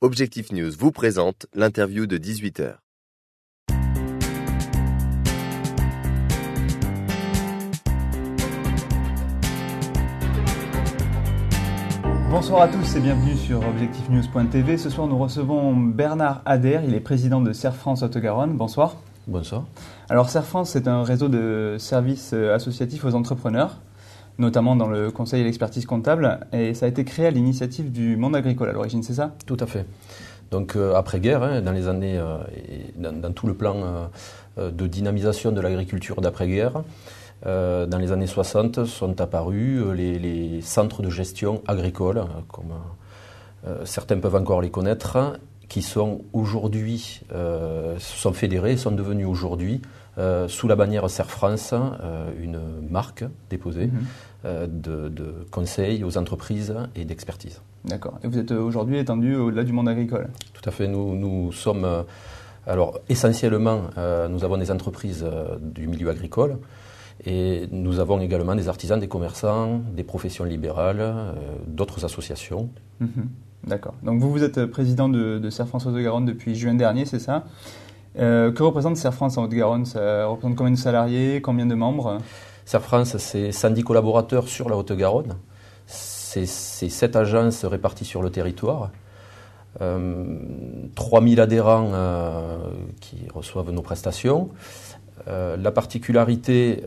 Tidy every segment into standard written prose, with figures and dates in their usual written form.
Objectif News vous présente l'interview de 18h. Bonsoir à tous et bienvenue sur objectifnews.tv. Ce soir, nous recevons Bernard Ader, il est président de Serre France Haute-Garonne. Bonsoir. Bonsoir. Alors Serre France, c'est un réseau de services associatifs aux entrepreneurs, notamment dans le conseil et l'expertise comptable, et ça a été créé à l'initiative du monde agricole à l'origine, c'est ça ? Tout à fait. Donc après-guerre, dans les années, dans tout le plan de dynamisation de l'agriculture d'après-guerre, dans les années 60 sont apparus les centres de gestion agricole, comme certains peuvent encore les connaître, qui sont aujourd'hui, sont fédérés, sont devenus aujourd'hui, sous la bannière Serre France, une marque déposée de conseil aux entreprises et d'expertise. D'accord. Et vous êtes aujourd'hui étendu au-delà du monde agricole ? Tout à fait. Nous sommes, alors essentiellement, nous avons des entreprises du milieu agricole et nous avons également des artisans, des commerçants, des professions libérales, d'autres associations. D'accord. Donc vous êtes président de Serre France Haute-Garonne depuis juin dernier, c'est ça ? Que représente Serre France en Haute-Garonne ? Ça représente combien de salariés, combien de membres ? Serre France, c'est 110 collaborateurs sur la Haute-Garonne. C'est 7 agences réparties sur le territoire. 3000 adhérents qui reçoivent nos prestations. La particularité,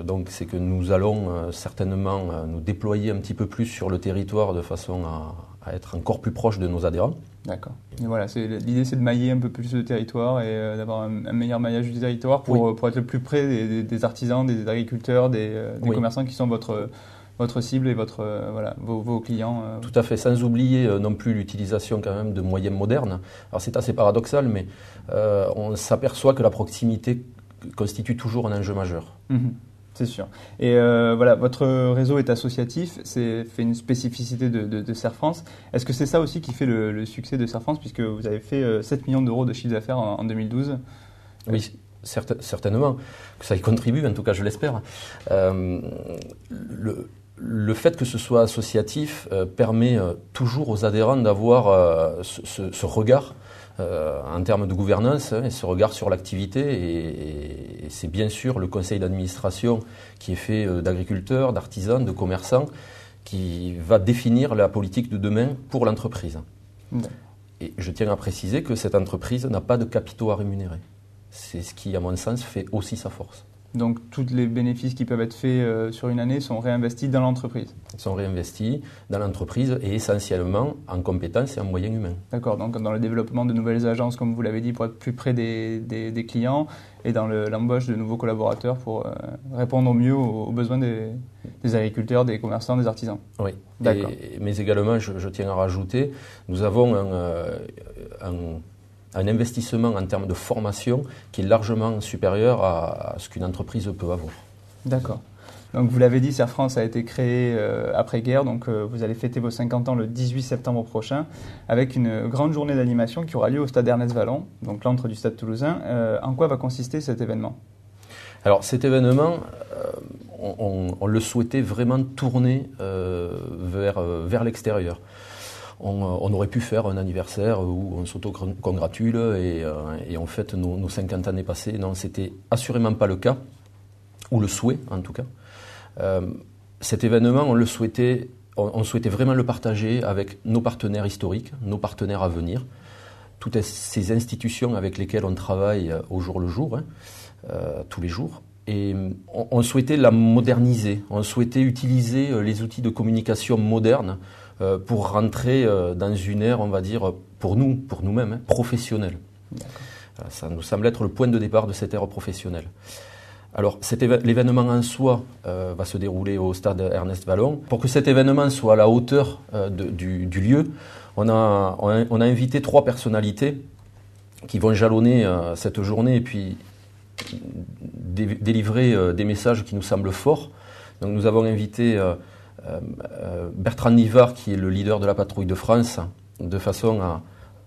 donc, c'est que nous allons certainement nous déployer un petit peu plus sur le territoire de façon à être encore plus proche de nos adhérents. D'accord. Et voilà, l'idée c'est de mailler un peu plus le territoire et d'avoir un meilleur maillage du territoire pour être le plus près des artisans, des agriculteurs, des commerçants qui sont votre cible et vos clients. Tout à fait, sans oublier non plus l'utilisation quand même de moyens modernes. Alors c'est assez paradoxal, mais on s'aperçoit que la proximité constitue toujours un enjeu majeur. C'est sûr. Et votre réseau est associatif, c'est fait une spécificité de Serre France. Est-ce que c'est ça aussi qui fait le succès de Serre France, puisque vous avez fait 7 millions d'euros de chiffre d'affaires en 2012 ? Oui, certainement. Que ça y contribue, en tout cas je l'espère. Le fait que ce soit associatif permet toujours aux adhérents d'avoir ce regard en termes de gouvernance et ce regard sur l'activité. Et c'est bien sûr le conseil d'administration qui est fait d'agriculteurs, d'artisans, de commerçants qui va définir la politique de demain pour l'entreprise. Et je tiens à préciser que cette entreprise n'a pas de capitaux à rémunérer. C'est ce qui, à mon sens, fait aussi sa force. Donc, tous les bénéfices qui peuvent être faits sur une année sont réinvestis dans l'entreprise ? Ils sont réinvestis dans l'entreprise et essentiellement en compétences et en moyens humains. D'accord, donc dans le développement de nouvelles agences, comme vous l'avez dit, pour être plus près des clients et dans l'embauche de nouveaux collaborateurs pour répondre au mieux aux besoins des agriculteurs, des commerçants, des artisans. Oui, mais également, je tiens à rajouter, nous avons un investissement en termes de formation qui est largement supérieur à ce qu'une entreprise peut avoir. D'accord. Donc vous l'avez dit, Serre France a été créée après-guerre, donc vous allez fêter vos 50 ans le 18 septembre prochain avec une grande journée d'animation qui aura lieu au stade Ernest Vallon, donc l'antre du stade toulousain. En quoi va consister cet événement ? Alors cet événement, on le souhaitait vraiment tourner vers l'extérieur. On aurait pu faire un anniversaire où on s'auto-congratule et on fête nos 50 années passées. Non, c'était assurément pas le cas, ou le souhait en tout cas. Cet événement, on souhaitait vraiment le partager avec nos partenaires historiques, nos partenaires à venir, toutes ces institutions avec lesquelles on travaille au jour le jour, tous les jours. Et on souhaitait la moderniser, on souhaitait utiliser les outils de communication modernes pour rentrer dans une ère, on va dire, pour nous-mêmes, professionnelle. Ça nous semble être le point de départ de cette ère professionnelle. Alors, l'événement en soi va se dérouler au stade Ernest Vallon. Pour que cet événement soit à la hauteur du lieu, on a invité 3 personnalités qui vont jalonner cette journée et puis délivrer des messages qui nous semblent forts. Donc, nous avons invité Bertrand Nivard, qui est le leader de la patrouille de France, de façon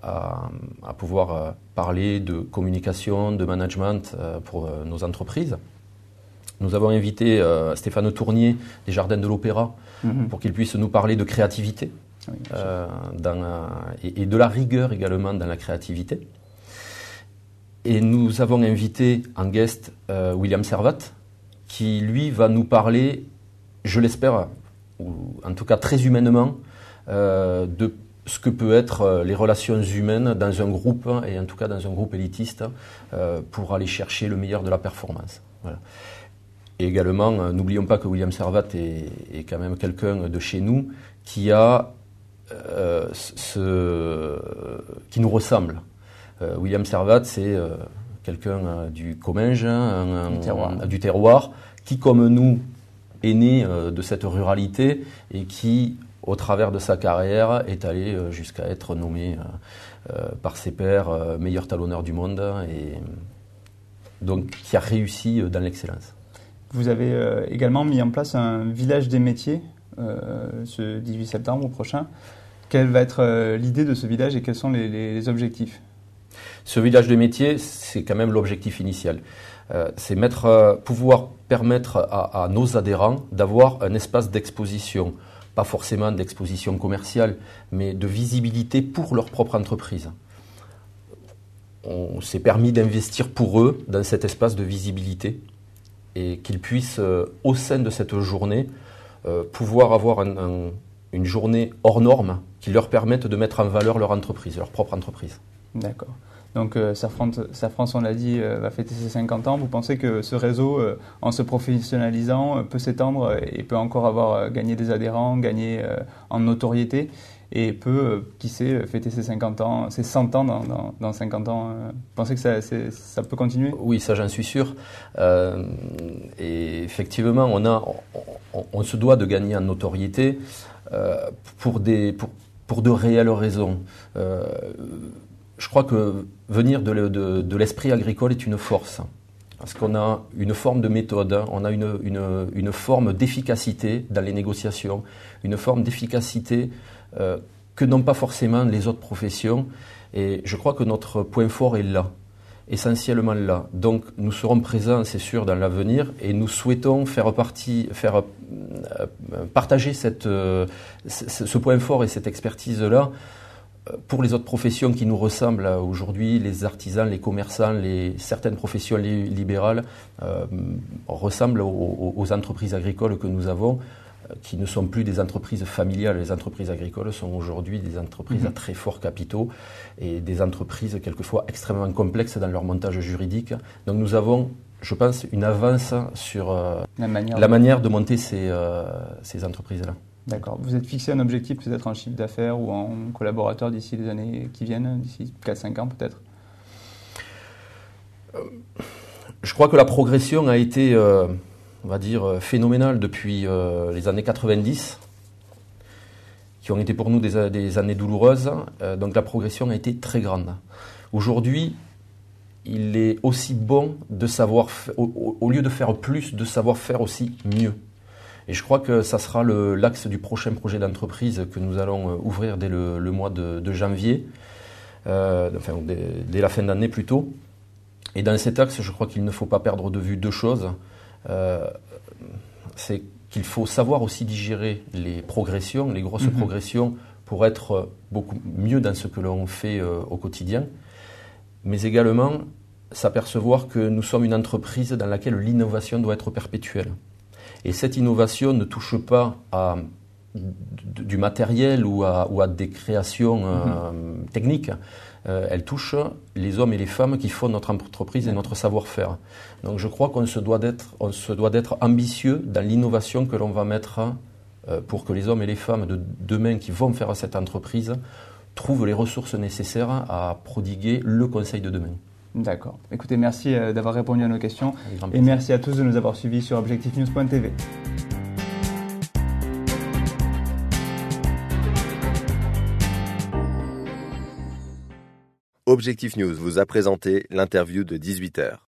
à pouvoir parler de communication, de management pour nos entreprises. Nous avons invité Stéphane Tournier des Jardins de l'Opéra pour qu'il puisse nous parler de créativité. oui, et de la rigueur également dans la créativité. Et nous avons invité en guest William Servat, qui lui va nous parler, je l'espère, ou en tout cas très humainement, de ce que peut être les relations humaines dans un groupe, et en tout cas dans un groupe élitiste, pour aller chercher le meilleur de la performance. Voilà. Et également, n'oublions pas que William Servat est quand même quelqu'un de chez nous qui qui nous ressemble. William Servat, c'est quelqu'un du Comminges, du terroir, qui, comme nous, est né de cette ruralité et qui, au travers de sa carrière, est allé jusqu'à être nommé par ses pairs meilleur talonneur du monde, et donc qui a réussi dans l'excellence. Vous avez également mis en place un village des métiers ce 18 septembre prochain. Quelle va être l'idée de ce village et quels sont les objectifs ? Ce village des métiers, c'est quand même l'objectif initial. C'est pouvoir permettre à nos adhérents d'avoir un espace d'exposition, pas forcément d'exposition commerciale, mais de visibilité pour leur propre entreprise. On s'est permis d'investir pour eux dans cet espace de visibilité et qu'ils puissent, au sein de cette journée, pouvoir avoir une journée hors norme qui leur permette de mettre en valeur leur entreprise, leur propre entreprise. D'accord. Donc Safrance, on l'a dit, va fêter ses 50 ans. Vous pensez que ce réseau, en se professionnalisant, peut s'étendre et peut encore avoir gagné des adhérents, gagner en notoriété et peut, qui sait, fêter ses 50 ans, ses 100 ans dans 50 ans. Vous pensez que ça peut continuer ? Oui, ça j'en suis sûr. Et effectivement, on se doit de gagner en notoriété pour de réelles raisons. Je crois que venir de l'esprit agricole est une force, parce qu'on a une forme de méthode, on a une forme d'efficacité dans les négociations, une forme d'efficacité que n'ont pas forcément les autres professions, et je crois que notre point fort est là, essentiellement là. Donc nous serons présents, c'est sûr, dans l'avenir, et nous souhaitons faire partager ce point fort et cette expertise-là pour les autres professions qui nous ressemblent aujourd'hui, les artisans, les commerçants, certaines professions libérales ressemblent aux entreprises agricoles que nous avons, qui ne sont plus des entreprises familiales. Les entreprises agricoles sont aujourd'hui des entreprises à très forts capitaux et des entreprises quelquefois extrêmement complexes dans leur montage juridique. Donc nous avons, je pense, une avance sur la manière de monter ces entreprises-là. D'accord. Vous êtes fixé un objectif peut-être en chiffre d'affaires ou en collaborateurs d'ici les années qui viennent, d'ici 4-5 ans peut-être ? Je crois que la progression a été, on va dire, phénoménale depuis les années 90, qui ont été pour nous des années douloureuses. Donc la progression a été très grande. Aujourd'hui, il est aussi bon de savoir, au lieu de faire plus, de savoir faire aussi mieux. Et je crois que ça sera l'axe du prochain projet d'entreprise que nous allons ouvrir dès le mois de janvier, dès la fin d'année plutôt. Et dans cet axe, je crois qu'il ne faut pas perdre de vue deux choses. C'est qu'il faut savoir aussi digérer les progressions, les grosses progressions, pour être beaucoup mieux dans ce que l'on fait au quotidien. Mais également s'apercevoir que nous sommes une entreprise dans laquelle l'innovation doit être perpétuelle. Et cette innovation ne touche pas à du matériel ou à des créations techniques. Elle touche les hommes et les femmes qui font notre entreprise et notre savoir-faire. Donc je crois qu'on se doit d'être ambitieux dans l'innovation que l'on va mettre pour que les hommes et les femmes de demain qui vont faire cette entreprise trouvent les ressources nécessaires à prodiguer le conseil de demain. D'accord. Écoutez, merci d'avoir répondu à nos questions et merci à tous de nous avoir suivis sur objectifnews.tv. Objectif News vous a présenté l'interview de 18h.